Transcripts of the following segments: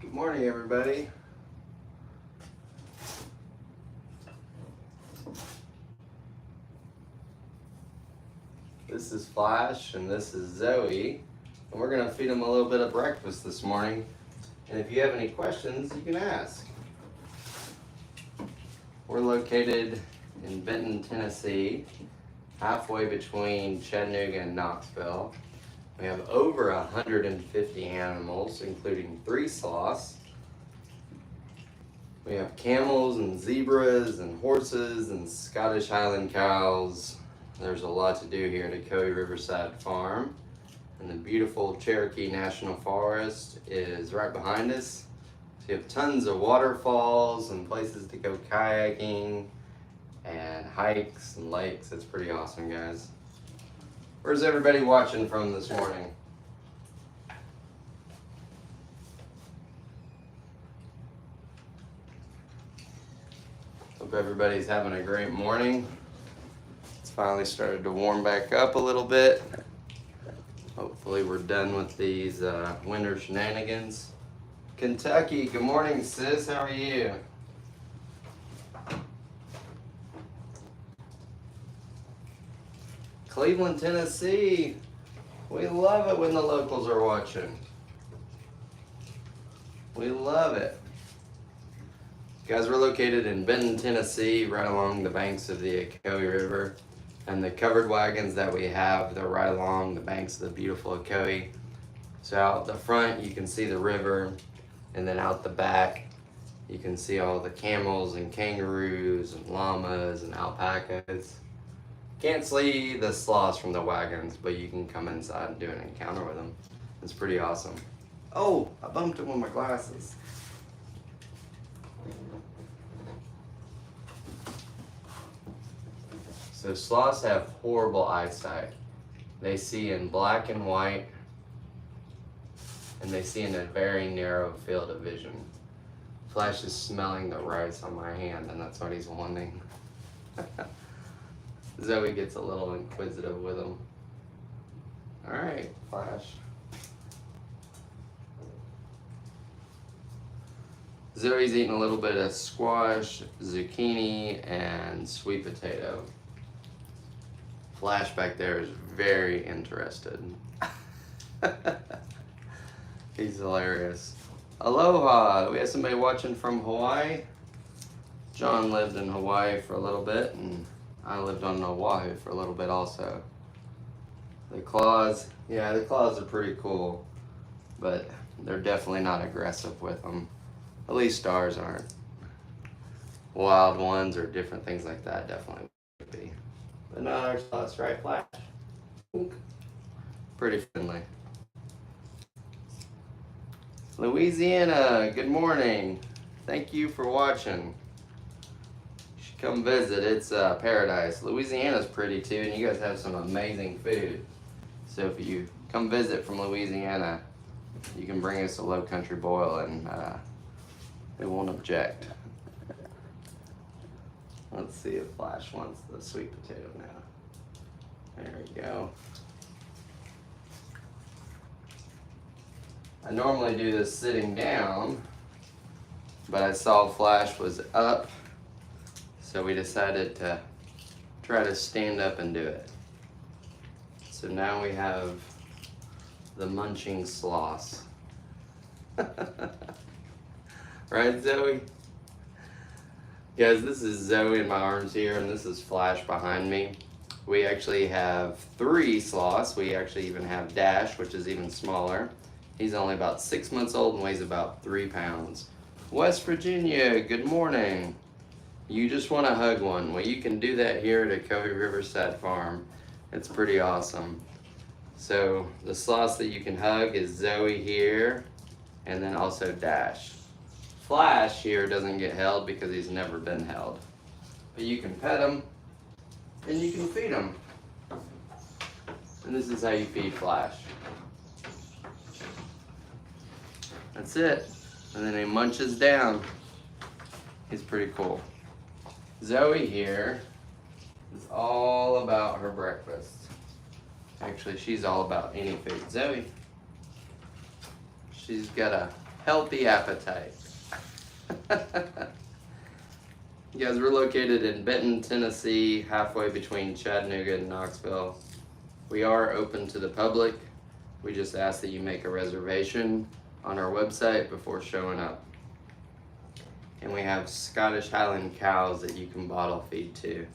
Good morning, everybody. This is Flash and this is Zoe, and we're gonna feed them a little bit of breakfast this morning. And if you have any questions, you can ask. We're located in Benton, Tennessee, halfway between Chattanooga and Knoxville. We have over 150 animals, including 3 sloths. We have camels and zebras and horses and Scottish Highland cows. There's a lot to do here at Ocoee Riverside Farm. And the beautiful Cherokee National Forest is right behind us. So you have tons of waterfalls and places to go kayaking and hikes and lakes. It's pretty awesome, guys. Where's everybody watching from this morning? Hope everybody's having a great morning. It's finally started to warm back up a little bit. Hopefully we're done with these winter shenanigans. Kentucky, good morning, sis. How are you? Cleveland, Tennessee. We love it when the locals are watching. We love it. Guys, we're located in Benton, Tennessee, right along the banks of the Ocoee River. And the covered wagons that we have, they're right along the banks of the beautiful Ocoee. So out the front, you can see the river. And then out the back, you can see all the camels and kangaroos and llamas and alpacas. Can't see the sloths from the wagons, but you can come inside and do an encounter with them. It's pretty awesome. Oh, I bumped it with my glasses. So sloths have horrible eyesight. They see in black and white, and they see in a very narrow field of vision. Flash is smelling the rice on my hand, and that's what he's wanting. Zoe gets a little inquisitive with him. All right, Flash. Zoe's eating a little bit of squash, zucchini, and sweet potato. Flash back there is very interested. He's hilarious. Aloha! Do we have somebody watching from Hawaii? John lived in Hawaii for a little bit, and I lived on Oahu for a little bit also. The claws, yeah, the claws are pretty cool, but they're definitely not aggressive with them. At least ours aren't. Wild ones or different things like that definitely would be. But not our sloths, right, Flash? Pretty friendly. Louisiana, good morning. Thank you for watching. You should come visit. It's paradise. Louisiana's pretty too, and you guys have some amazing food. So if you come visit from Louisiana, you can bring us a low country boil and we won't object. Let's see if Flash wants the sweet potato now. There we go. I normally do this sitting down, but I saw Flash was up, so we decided to try to stand up and do it. So now we have the munching sloths. Right, Zoe? Guys, this is Zoe in my arms here, and this is Flash behind me. We actually have 3 sloths. We actually even have Dash, which is even smaller. He's only about 6 months old and weighs about 3 pounds. West Virginia, good morning. You just want to hug one. Well, you can do that here at Ocoee Riverside Farm. It's pretty awesome. So the sloths that you can hug is Zoe here, and then also Dash. Flash here doesn't get held because he's never been held. But you can pet him, and you can feed him. And this is how you feed Flash. That's it. And then he munches down. He's pretty cool. Zoe here is all about her breakfast. Actually, she's all about any food. Zoe, she's got a healthy appetite. You guys, we're located in Benton, Tennessee, halfway between Chattanooga and Knoxville. We are open to the public. We just ask that you make a reservation on our website before showing up. And we have Scottish Highland cows that you can bottle feed to.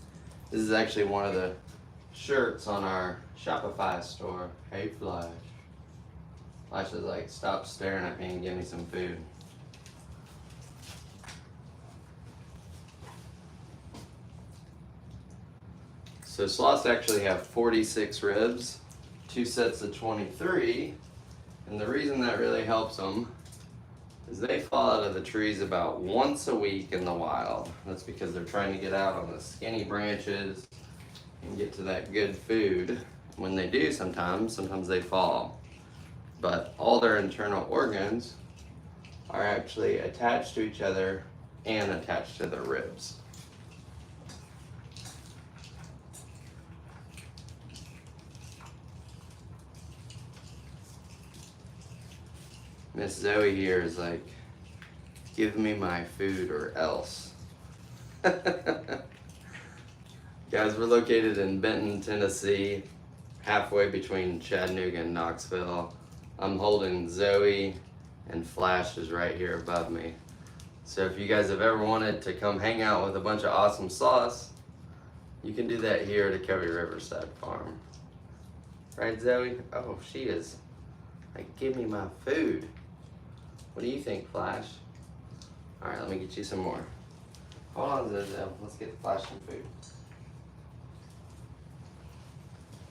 This is actually one of the shirts on our Shopify store. Hey Flash. Flash is like, stop staring at me and give me some food. So sloths actually have 46 ribs, 2 sets of 23, and the reason that really helps them is they fall out of the trees about once a week in the wild. That's because they're trying to get out on the skinny branches and get to that good food. When they do, sometimes they fall. But all their internal organs are actually attached to each other and attached to their ribs. Miss Zoe here is like, give me my food or else. Guys, we're located in Benton, Tennessee, halfway between Chattanooga and Knoxville. I'm holding Zoe, and Flash is right here above me. So if you guys have ever wanted to come hang out with a bunch of awesome sloths, you can do that here at Covey Riverside Farm. Right, Zoe? Oh, she is like, give me my food. What do you think, Flash? All right, let me get you some more. Hold on, Zozo. Let's get Flash some food.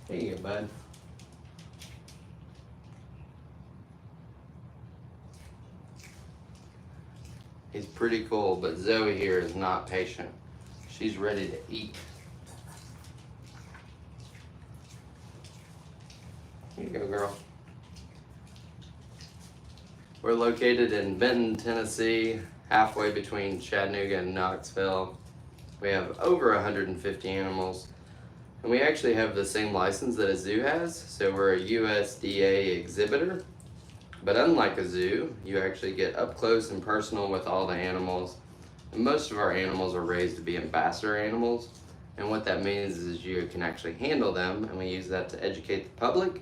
Here you go, bud. He's pretty cool, but Zoe here is not patient. She's ready to eat. Here you go, girl. We're located in Benton, Tennessee, halfway between Chattanooga and Knoxville. We have over 150 animals, and we actually have the same license that a zoo has, so we're a USDA exhibitor. But unlike a zoo, you actually get up close and personal with all the animals, and most of our animals are raised to be ambassador animals, and what that means is you can actually handle them, and we use that to educate the public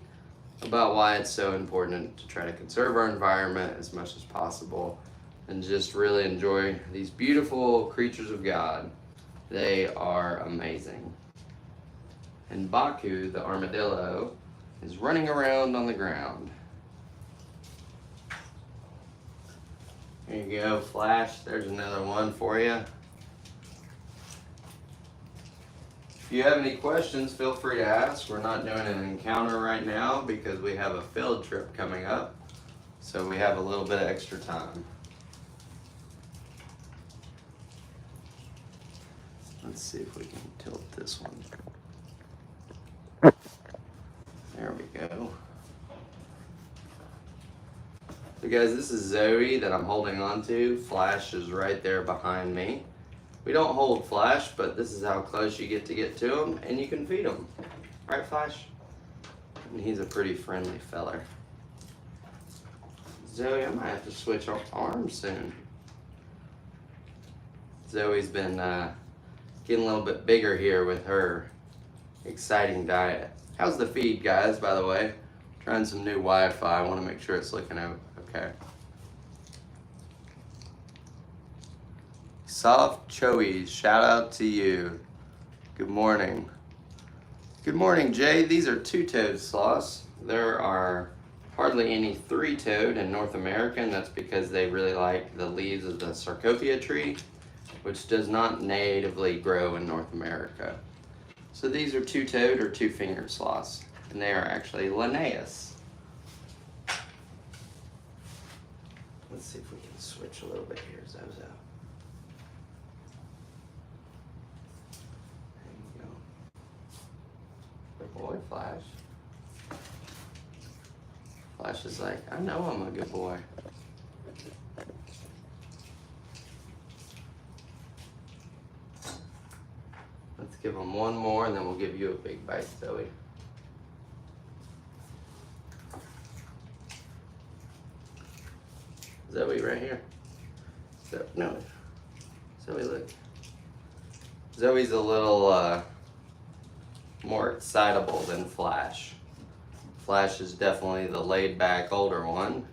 about why it's so important to try to conserve our environment as much as possible and just really enjoy these beautiful creatures of God. They are amazing. And Baku, the armadillo, is running around on the ground. Here you go, Flash. There's another one for you. If you have any questions, feel free to ask. We're not doing an encounter right now because we have a field trip coming up, so we have a little bit of extra time. Let's see if we can tilt this one. There we go. So guys, this is Zoe that I'm holding on to. Flash is right there behind me. We don't hold Flash, but this is how close you get to him, and you can feed him. Right, Flash? And he's a pretty friendly feller. Zoe, I might have to switch our arms soon. Zoe's been getting a little bit bigger here with her exciting diet. How's the feed, guys, by the way? Trying some new Wi-Fi. I want to make sure it's looking okay. Soft Chowies, shout out to you. Good morning. Good morning, Jay. These are two-toed sloths. There are hardly any three-toed in North America, and that's because they really like the leaves of the Sarcopia tree, which does not natively grow in North America. So these are two-toed or two-fingered sloths, and they are actually Linnaeus. Let's see if we can switch a little bit here, Zozo. Boy, Flash. Flash is like, I know I'm a good boy. Let's give him one more and then we'll give you a big bite, Zoe. Zoe right here. No, Zoe, look. Zoe's a little more excitable than Flash. Flash is definitely the laid back older one.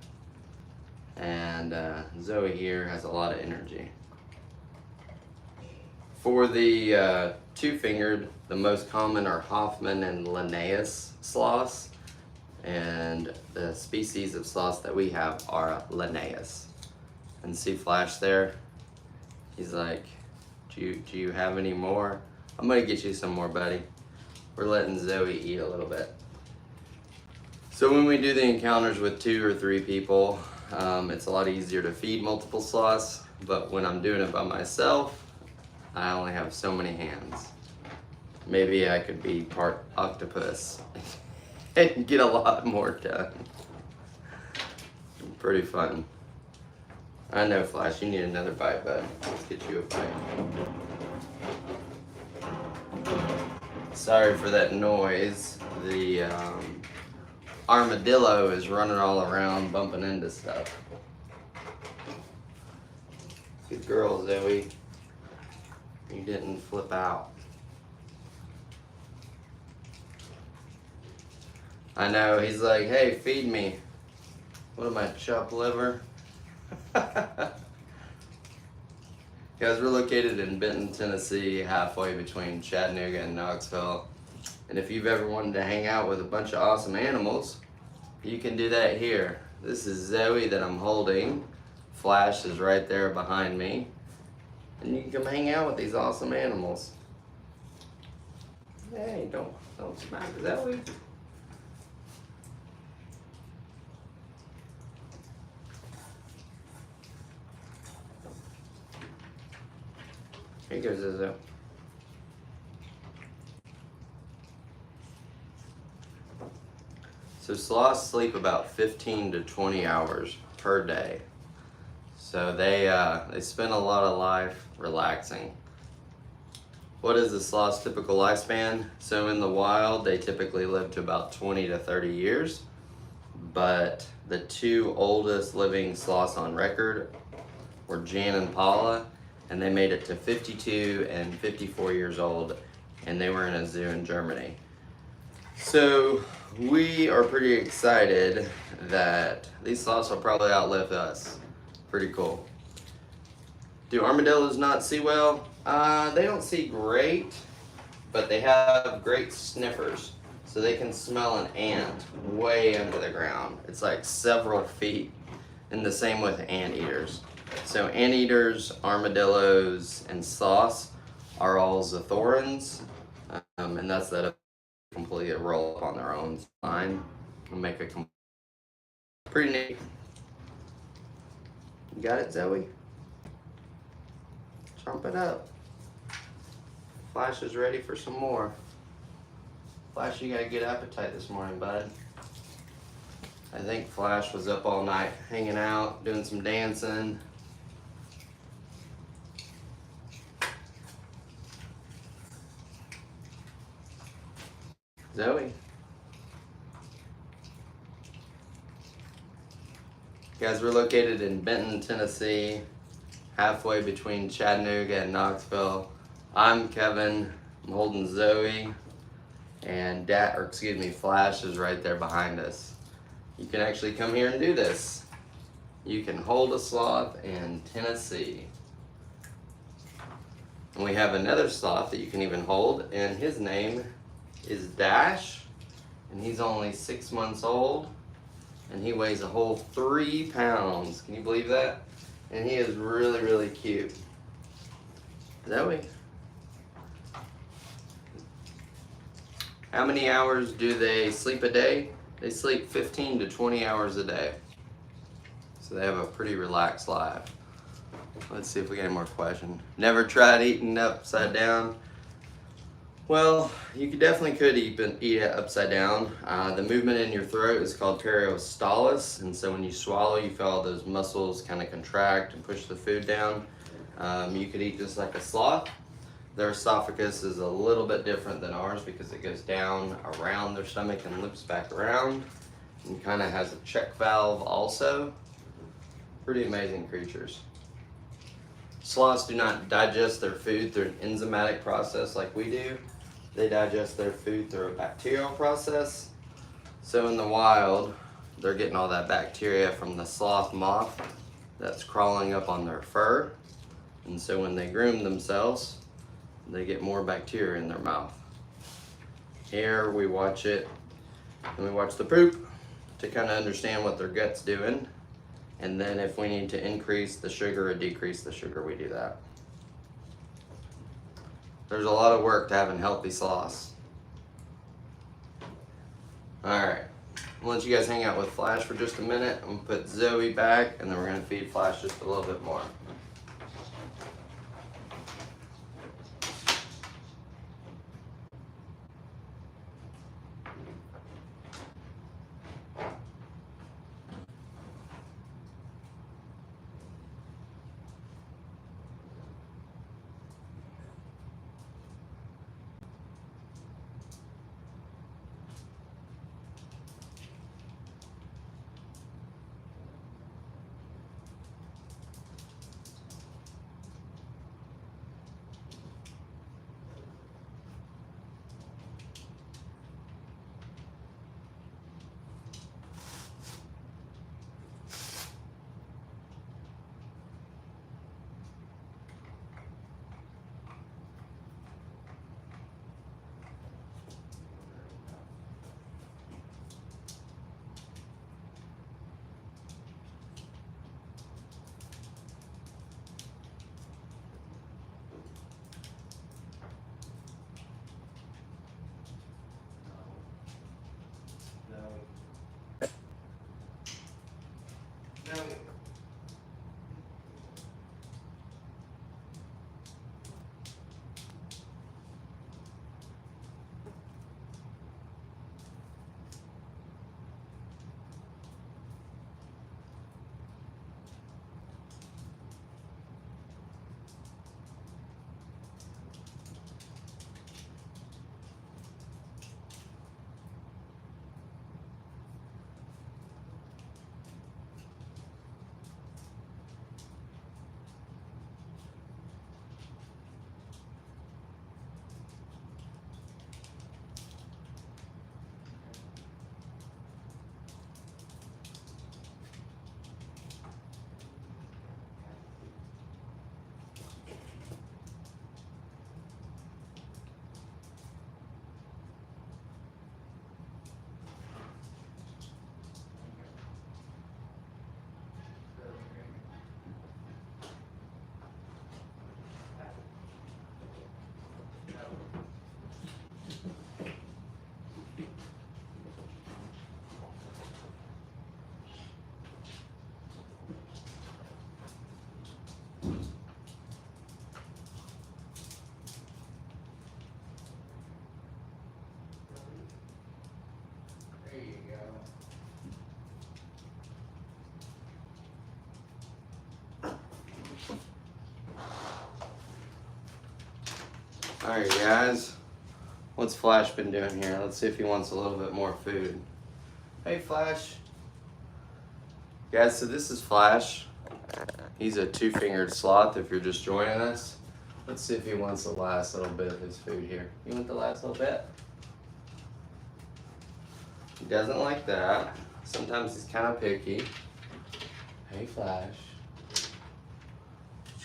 And Zoe here has a lot of energy. For the two-fingered, the most common are Hoffman and Linnaeus sloths. And the species of sloths that we have are Linnaeus. And see Flash there? He's like, do you have any more? I'm gonna get you some more, buddy. We're letting Zoe eat a little bit. So when we do the encounters with 2 or 3 people, it's a lot easier to feed multiple sloths, but when I'm doing it by myself, I only have so many hands. Maybe I could be part octopus and get a lot more done. Pretty fun. I know, Flash, you need another bite, bud. Let's get you a bite. Sorry for that noise. The armadillo is running all around, bumping into stuff. Good girl, Zoe. You didn't flip out. I know, he's like, hey, feed me. What am I, chopped liver? Guys, we're located in Benton, Tennessee, halfway between Chattanooga and Knoxville. And if you've ever wanted to hang out with a bunch of awesome animals, you can do that here. This is Zoe that I'm holding. Flash is right there behind me. And you can come hang out with these awesome animals. Hey, don't smack Zoe. Here goes Zoe. So sloths sleep about 15 to 20 hours per day. So they spend a lot of life relaxing. What is the sloth's typical lifespan? So in the wild, they typically live to about 20 to 30 years. But the 2 oldest living sloths on record were Jan and Paula, and they made it to 52 and 54 years old, and they were in a zoo in Germany. So we are pretty excited that these sloths will probably outlive us. Pretty cool. Do armadillos not see well? They don't see great, but they have great sniffers. So they can smell an ant way under the ground. It's like several feet, and the same with anteaters. So anteaters, armadillos, and sloths are all Zathorans, and that's that completely roll up on their own spine and make a pretty neat. You got it, Zoe? Chomp it up. Flash is ready for some more. Flash, you got a good appetite this morning, bud. I think Flash was up all night hanging out, doing some dancing. Zoe. Guys, we're located in Benton, Tennessee, halfway between Chattanooga and Knoxville. I'm Kevin. I'm holding Zoe, and Flash is right there behind us. You can actually come here and do this. You can hold a sloth in Tennessee. And we have another sloth that you can even hold, and his name is Dash, and he's only 6 months old, and he weighs a whole 3 pounds. Can you believe that? And he is really, really cute. Zoe. How many hours do they sleep a day? They sleep 15 to 20 hours a day. So they have a pretty relaxed life. Let's see if we get any more questions. Never tried eating upside down? Well, you definitely could eat it upside down. The movement in your throat is called peristalsis, and so when you swallow, you feel all those muscles kind of contract and push the food down. You could eat just like a sloth. Their esophagus is a little bit different than ours because it goes down around their stomach and loops back around, and kind of has a check valve also. Pretty amazing creatures. Sloths do not digest their food through an enzymatic process like we do. They digest their food through a bacterial process. So in the wild, they're getting all that bacteria from the sloth moth that's crawling up on their fur. And so when they groom themselves, they get more bacteria in their mouth. Here we watch it, and we watch the poop to kind of understand what their gut's doing. And then if we need to increase the sugar or decrease the sugar, we do that. There's a lot of work to having healthy sloths. Alright, I'll let you guys hang out with Flash for just a minute. I'm gonna put Zoe back, and then we're gonna feed Flash just a little bit more. Alright guys, what's Flash been doing here? Let's see if he wants a little bit more food. Hey Flash. Guys, so this is Flash. He's a two-fingered sloth if you're just joining us. Let's see if he wants the last little bit of his food here. You want the last little bit? He doesn't like that. Sometimes he's kind of picky. Hey Flash.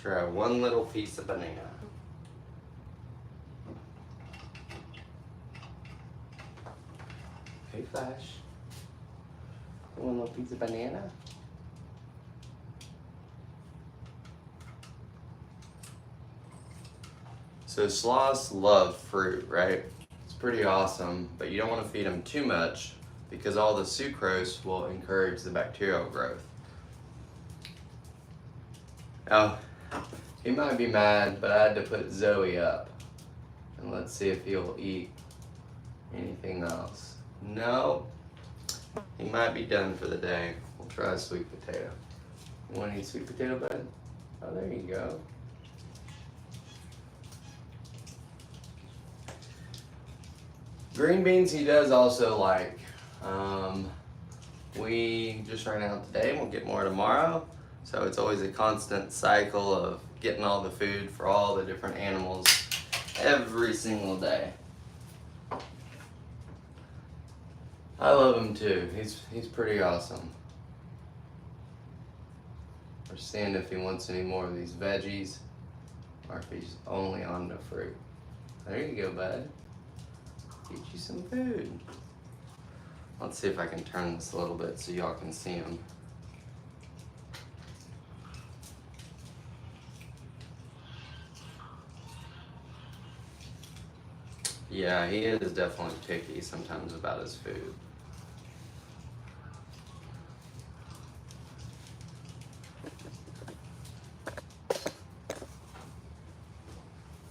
Try one little piece of banana. Hey Flash, you want a little piece of banana? So sloths love fruit, right? It's pretty awesome, but you don't want to feed them too much because all the sucrose will encourage the bacterial growth. Now, he might be mad, but I had to put Zoe up. And let's see if he'll eat anything else. No, he might be done for the day. We'll try a sweet potato. You want to eat sweet potato, bud? Oh, there you go. Green beans he does also like. We just ran out today, and we'll get more tomorrow. So it's always a constant cycle of getting all the food for all the different animals every single day. I love him too. He's pretty awesome. We're seeing if he wants any more of these veggies or if he's only on the fruit. There you go, bud. Get you some food. Let's see if I can turn this a little bit so y'all can see him. Yeah, he is definitely picky sometimes about his food.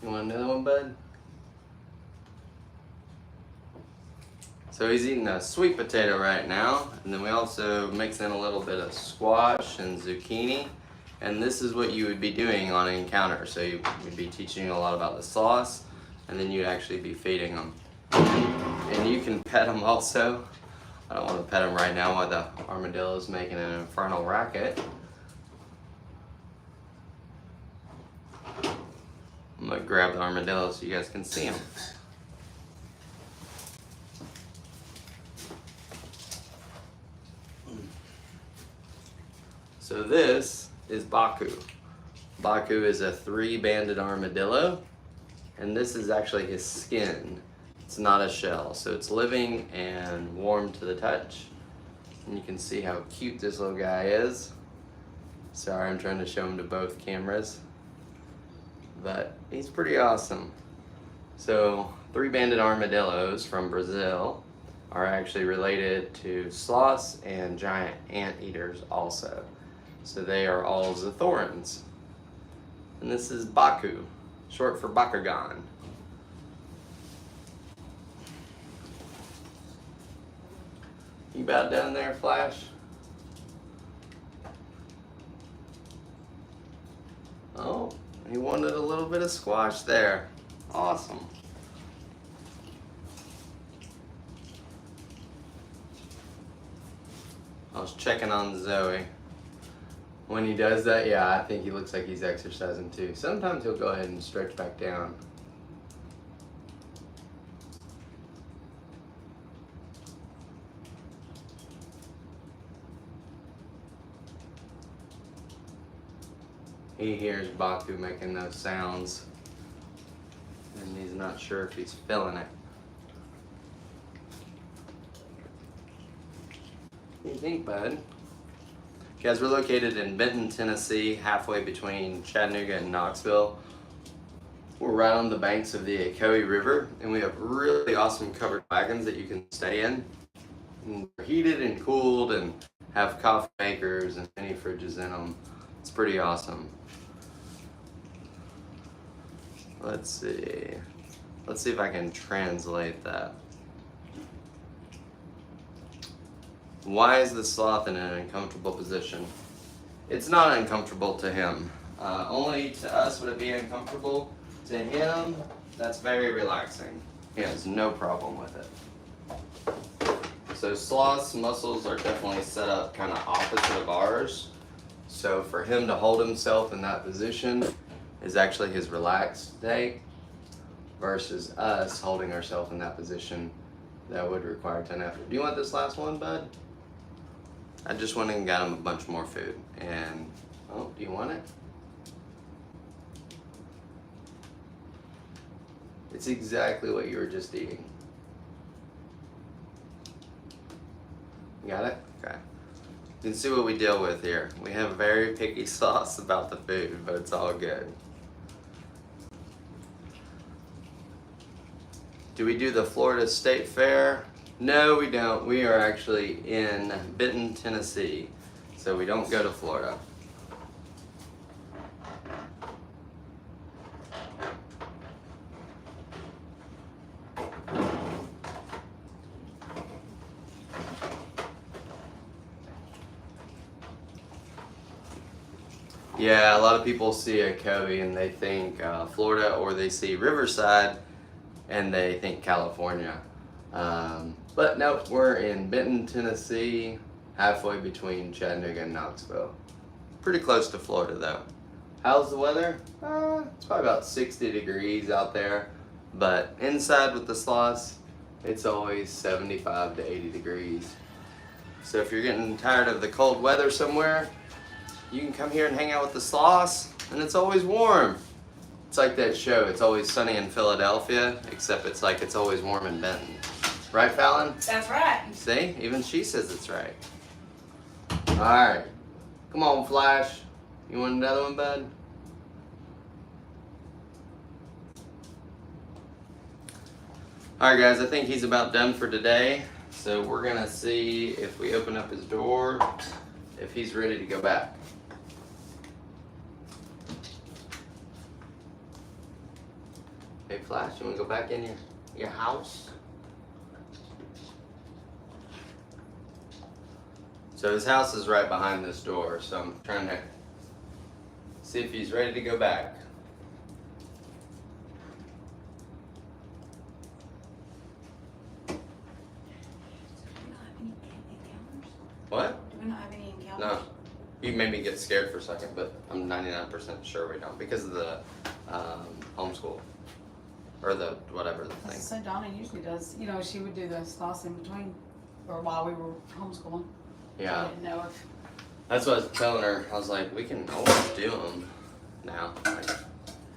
You want another one, bud? So he's eating a sweet potato right now, and then we also mix in a little bit of squash and zucchini. And this is what you would be doing on an encounter. So we'd be teaching you a lot about the sauce, and then you'd actually be feeding them. And you can pet them also. I don't want to pet them right now while the armadillo is making an infernal racket. I'm gonna grab the armadillo so you guys can see him. So this is Baku. Baku is a 3-banded armadillo, and this is actually his skin. It's not a shell, so it's living and warm to the touch. And you can see how cute this little guy is. Sorry, I'm trying to show him to both cameras. But he's pretty awesome. So 3-banded armadillos from Brazil are actually related to sloths and giant anteaters also. So they are all Zethorans. And this is Baku, short for Bakugan. You bow down there, Flash? Oh, he wanted a little bit of squash there. Awesome. I was checking on Zoe. When he does that, yeah, I think he looks like he's exercising too. Sometimes he'll go ahead and stretch back down. He hears Baku making those sounds, and he's not sure if he's feeling it. What do you think, bud? Guys, we're located in Benton, Tennessee, halfway between Chattanooga and Knoxville. We're right on the banks of the Ocoee River, and we have really awesome covered wagons that you can stay in. And they're heated and cooled and have coffee makers and mini fridges in them. It's pretty awesome. Let's see. Let's see if I can translate that. Why is the sloth in an uncomfortable position? It's not uncomfortable to him. Only to us would it be uncomfortable. To him, that's very relaxing. He has no problem with it. So sloth's muscles are definitely set up kind of opposite of ours. So for him to hold himself in that position is actually his relaxed state versus us holding ourselves in that position that would require a ton of effort. Do you want this last one, bud? I just went and got him a bunch more food. And, oh, do you want it? It's exactly what you were just eating. You got it? Okay. You can see what we deal with here. We have very picky sauce about the food, but it's all good. Do we do the Florida State Fair? No, we don't. We are actually in Benton, Tennessee, so we don't go to Florida. Yeah, a lot of people see Ocoee and they think Florida, or they see Riverside and they think California. But nope, we're in Benton, Tennessee, halfway between Chattanooga and Knoxville. Pretty close to Florida though. How's the weather? It's probably about 60 degrees out there, but inside with the sloths, it's always 75 to 80 degrees. So if you're getting tired of the cold weather somewhere, you can come here and hang out with the sloths, and it's always warm. It's like that show, It's Always Sunny in Philadelphia, except it's like It's Always Warm in Benton. Right, Fallon? That's right. See? Even she says it's right. Alright. Come on, Flash. You want another one, bud? Alright guys, I think he's about done for today. So we're gonna see if we open up his door, if he's ready to go back. Hey Flash, you wanna go back in your house? So his house is right behind this door, so I'm trying to see if he's ready to go back. What? Do we not have any encounters? No. You made me get scared for a second, but I'm 99% sure we don't because of the homeschool. Or the whatever the thing. So Donna usually does, you know, she would do the sloths in between, or while we were homeschooling. Yeah. I didn't know if. That's what I was telling her. I was like, we can always do them now. Like,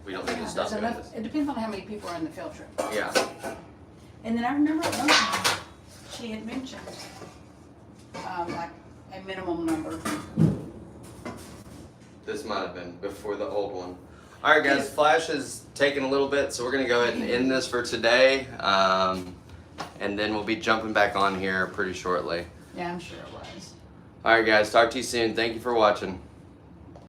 we don't need to stop doing this. It depends on how many people are in the field trip. Yeah. And then I remember at one time she had mentioned like a minimum number. This might have been before the old one. All right, guys. Flash is taking a little bit, so we're gonna go ahead and end this for today, and then we'll be jumping back on here pretty shortly. Yeah, I'm sure it was. All right, guys. Talk to you soon. Thank you for watching.